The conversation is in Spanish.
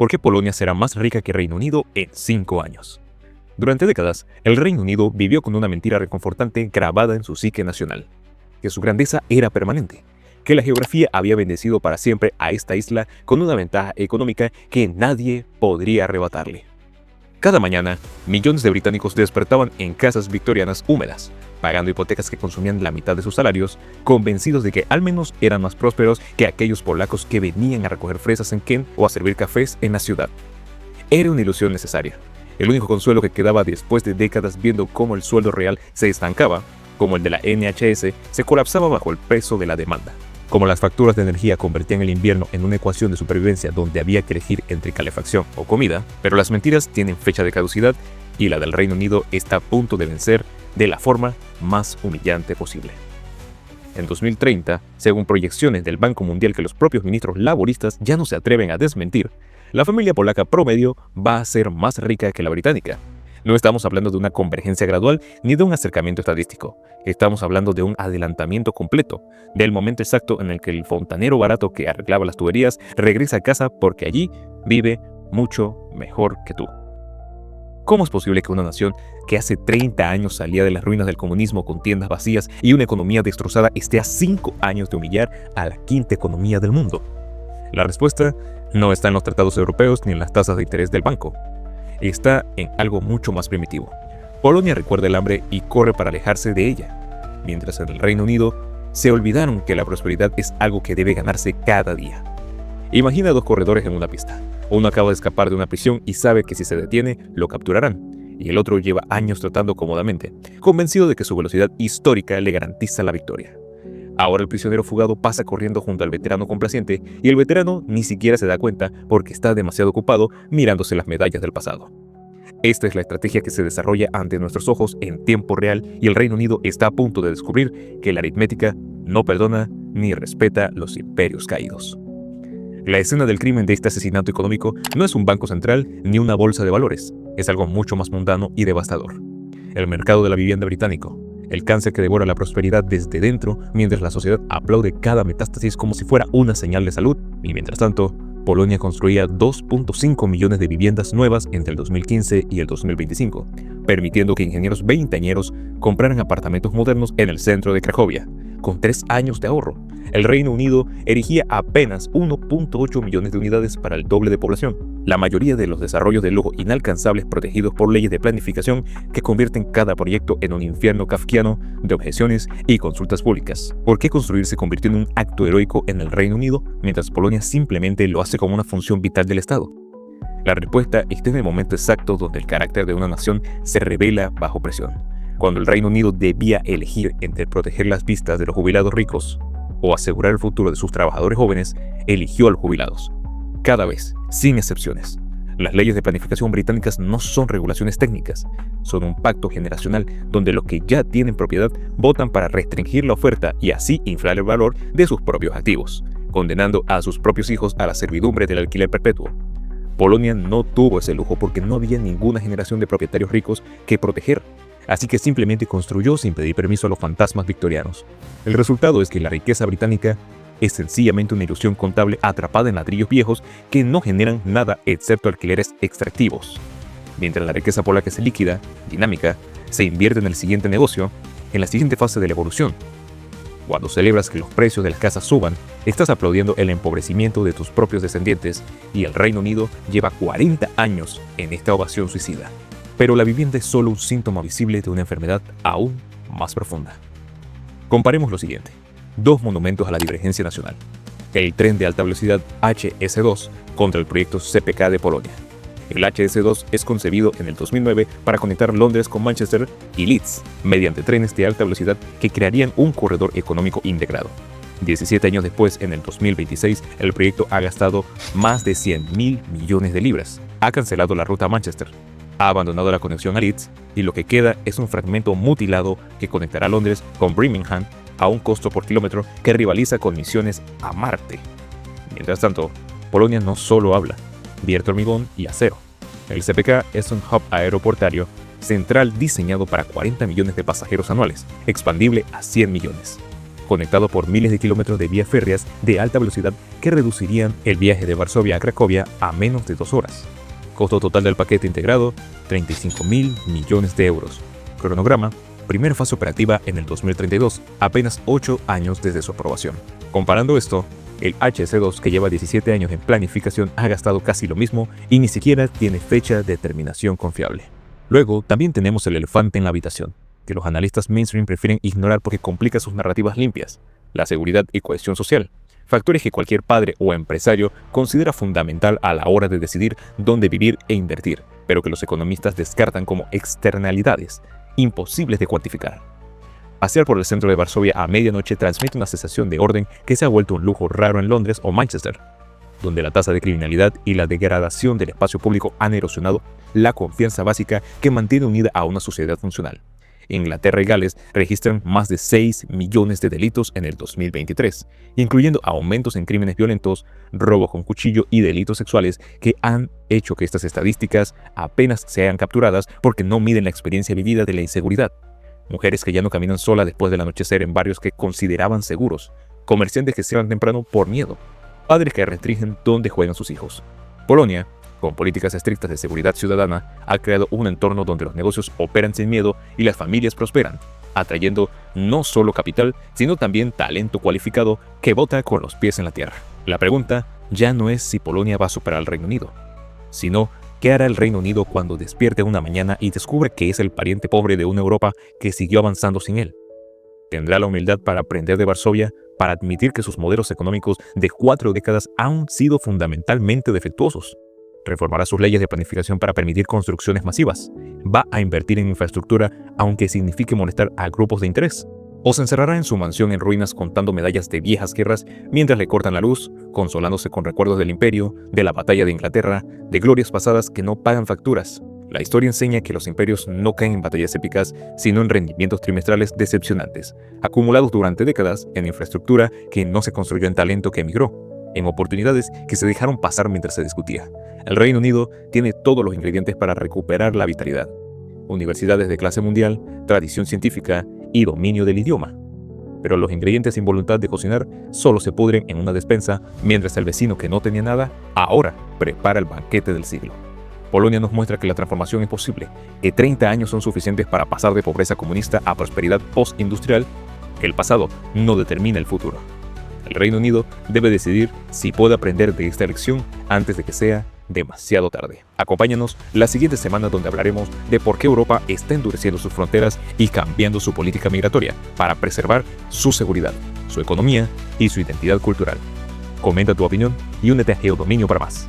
¿Por qué Polonia será más rica que Reino Unido en 5 años? Durante décadas, el Reino Unido vivió con una mentira reconfortante grabada en su psique nacional, que su grandeza era permanente, que la geografía había bendecido para siempre a esta isla con una ventaja económica que nadie podría arrebatarle. Cada mañana, millones de británicos despertaban en casas victorianas húmedas, pagando hipotecas que consumían la mitad de sus salarios, convencidos de que al menos eran más prósperos que aquellos polacos que venían a recoger fresas en Kent o a servir cafés en la ciudad. Era una ilusión necesaria. El único consuelo que quedaba después de décadas viendo cómo el sueldo real se estancaba, como el de la NHS, se colapsaba bajo el peso de la demanda. Como las facturas de energía convertían el invierno en una ecuación de supervivencia donde había que elegir entre calefacción o comida, pero las mentiras tienen fecha de caducidad y la del Reino Unido está a punto de vencer de la forma más humillante posible. En 2030, según proyecciones del Banco Mundial que los propios ministros laboristas ya no se atreven a desmentir, la familia polaca promedio va a ser más rica que la británica. No estamos hablando de una convergencia gradual ni de un acercamiento estadístico. Estamos hablando de un adelantamiento completo, del momento exacto en el que el fontanero barato que arreglaba las tuberías regresa a casa porque allí vive mucho mejor que tú. ¿Cómo es posible que una nación que hace 30 años salía de las ruinas del comunismo con tiendas vacías y una economía destrozada esté a 5 años de humillar a la quinta economía del mundo? La respuesta no está en los tratados europeos ni en las tasas de interés del banco. Está en algo mucho más primitivo. Polonia recuerda el hambre y corre para alejarse de ella, mientras en el Reino Unido se olvidaron que la prosperidad es algo que debe ganarse cada día. Imagina 2 corredores en una pista. Uno acaba de escapar de una prisión y sabe que si se detiene, lo capturarán, y el otro lleva años tratando cómodamente, convencido de que su velocidad histórica le garantiza la victoria. Ahora el prisionero fugado pasa corriendo junto al veterano complaciente y el veterano ni siquiera se da cuenta porque está demasiado ocupado mirándose las medallas del pasado. Esta es la estrategia que se desarrolla ante nuestros ojos en tiempo real y el Reino Unido está a punto de descubrir que la aritmética no perdona ni respeta los imperios caídos. La escena del crimen de este asesinato económico no es un banco central ni una bolsa de valores, es algo mucho más mundano y devastador. El mercado de la vivienda británico. El cáncer que devora la prosperidad desde dentro mientras la sociedad aplaude cada metástasis como si fuera una señal de salud. Y mientras tanto, Polonia construía 2.5 millones de viviendas nuevas entre el 2015 y el 2025, permitiendo que ingenieros veinteañeros compraran apartamentos modernos en el centro de Cracovia, con 3 años de ahorro. El Reino Unido erigía apenas 1.8 millones de unidades para el doble de población. La mayoría de los desarrollos de lujo inalcanzables protegidos por leyes de planificación que convierten cada proyecto en un infierno kafkiano de objeciones y consultas públicas. ¿Por qué construir se convirtió en un acto heroico en el Reino Unido, mientras Polonia simplemente lo hace como una función vital del Estado? La respuesta está en el momento exacto donde el carácter de una nación se revela bajo presión. Cuando el Reino Unido debía elegir entre proteger las vistas de los jubilados ricos o asegurar el futuro de sus trabajadores jóvenes, eligió a los jubilados. Cada vez, sin excepciones. Las leyes de planificación británicas no son regulaciones técnicas, son un pacto generacional donde los que ya tienen propiedad votan para restringir la oferta y así inflar el valor de sus propios activos, condenando a sus propios hijos a la servidumbre del alquiler perpetuo. Polonia no tuvo ese lujo porque no había ninguna generación de propietarios ricos que proteger. Así que simplemente construyó sin pedir permiso a los fantasmas victorianos. El resultado es que la riqueza británica es sencillamente una ilusión contable atrapada en ladrillos viejos que no generan nada excepto alquileres extractivos. Mientras la riqueza polaca es líquida, dinámica, se invierte en el siguiente negocio, en la siguiente fase de la evolución. Cuando celebras que los precios de las casas suban, estás aplaudiendo el empobrecimiento de tus propios descendientes y el Reino Unido lleva 40 años en esta ovación suicida. Pero la vivienda es solo un síntoma visible de una enfermedad aún más profunda. Comparemos lo siguiente. 2 monumentos a la divergencia nacional. El tren de alta velocidad HS2 contra el proyecto CPK de Polonia. El HS2 es concebido en el 2009 para conectar Londres con Manchester y Leeds mediante trenes de alta velocidad que crearían un corredor económico integrado. 17 años después, en el 2026, el proyecto ha gastado más de 100.000 millones de libras. Ha cancelado la ruta a Manchester, ha abandonado la conexión a Leeds y lo que queda es un fragmento mutilado que conectará Londres con Birmingham a un costo por kilómetro que rivaliza con misiones a Marte. Mientras tanto, Polonia no solo habla, vierte hormigón y acero. El CPK es un hub aeroportuario central diseñado para 40 millones de pasajeros anuales, expandible a 100 millones. conectado por miles de kilómetros de vías férreas de alta velocidad que reducirían el viaje de Varsovia a Cracovia a menos de 2 horas. Costo total del paquete integrado, 35.000 millones de euros. Cronograma, primera fase operativa en el 2032, apenas 8 años desde su aprobación. Comparando esto, el HC2, que lleva 17 años en planificación, ha gastado casi lo mismo y ni siquiera tiene fecha de terminación confiable. Luego, también tenemos el elefante en la habitación, que los analistas mainstream prefieren ignorar porque complica sus narrativas limpias: la seguridad y cohesión social, factores que cualquier padre o empresario considera fundamental a la hora de decidir dónde vivir e invertir, pero que los economistas descartan como externalidades imposibles de cuantificar. Pasear por el centro de Varsovia a medianoche transmite una sensación de orden que se ha vuelto un lujo raro en Londres o Manchester, donde la tasa de criminalidad y la degradación del espacio público han erosionado la confianza básica que mantiene unida a una sociedad funcional. Inglaterra y Gales registran más de 6 millones de delitos en el 2023, incluyendo aumentos en crímenes violentos, robos con cuchillo y delitos sexuales que han hecho que estas estadísticas apenas sean capturadas porque no miden la experiencia vivida de la inseguridad. Mujeres que ya no caminan solas después del anochecer en barrios que consideraban seguros, comerciantes que cierran temprano por miedo, padres que restringen dónde juegan sus hijos. Polonia, con políticas estrictas de seguridad ciudadana, ha creado un entorno donde los negocios operan sin miedo y las familias prosperan, atrayendo no solo capital, sino también talento cualificado que vota con los pies en la tierra. La pregunta ya no es si Polonia va a superar al Reino Unido, sino ¿qué hará el Reino Unido cuando despierte una mañana y descubre que es el pariente pobre de una Europa que siguió avanzando sin él? ¿Tendrá la humildad para aprender de Varsovia, para admitir que sus modelos económicos de 4 décadas han sido fundamentalmente defectuosos? ¿Reformará sus leyes de planificación para permitir construcciones masivas? ¿Va a invertir en infraestructura aunque signifique molestar a grupos de interés? ¿O se encerrará en su mansión en ruinas contando medallas de viejas guerras mientras le cortan la luz, consolándose con recuerdos del imperio, de la batalla de Inglaterra, de glorias pasadas que no pagan facturas? La historia enseña que los imperios no caen en batallas épicas, sino en rendimientos trimestrales decepcionantes, acumulados durante décadas en infraestructura que no se construyó, en talento que emigró, en oportunidades que se dejaron pasar mientras se discutía. El Reino Unido tiene todos los ingredientes para recuperar la vitalidad: universidades de clase mundial, tradición científica y dominio del idioma. Pero los ingredientes sin voluntad de cocinar solo se pudren en una despensa, mientras el vecino que no tenía nada ahora prepara el banquete del siglo. Polonia nos muestra que la transformación es posible, que 30 años son suficientes para pasar de pobreza comunista a prosperidad postindustrial, que el pasado no determina el futuro. El Reino Unido debe decidir si puede aprender de esta lección antes de que sea demasiado tarde. Acompáñanos la siguiente semana, donde hablaremos de por qué Europa está endureciendo sus fronteras y cambiando su política migratoria para preservar su seguridad, su economía y su identidad cultural. Comenta tu opinión y únete a Geodominio para más.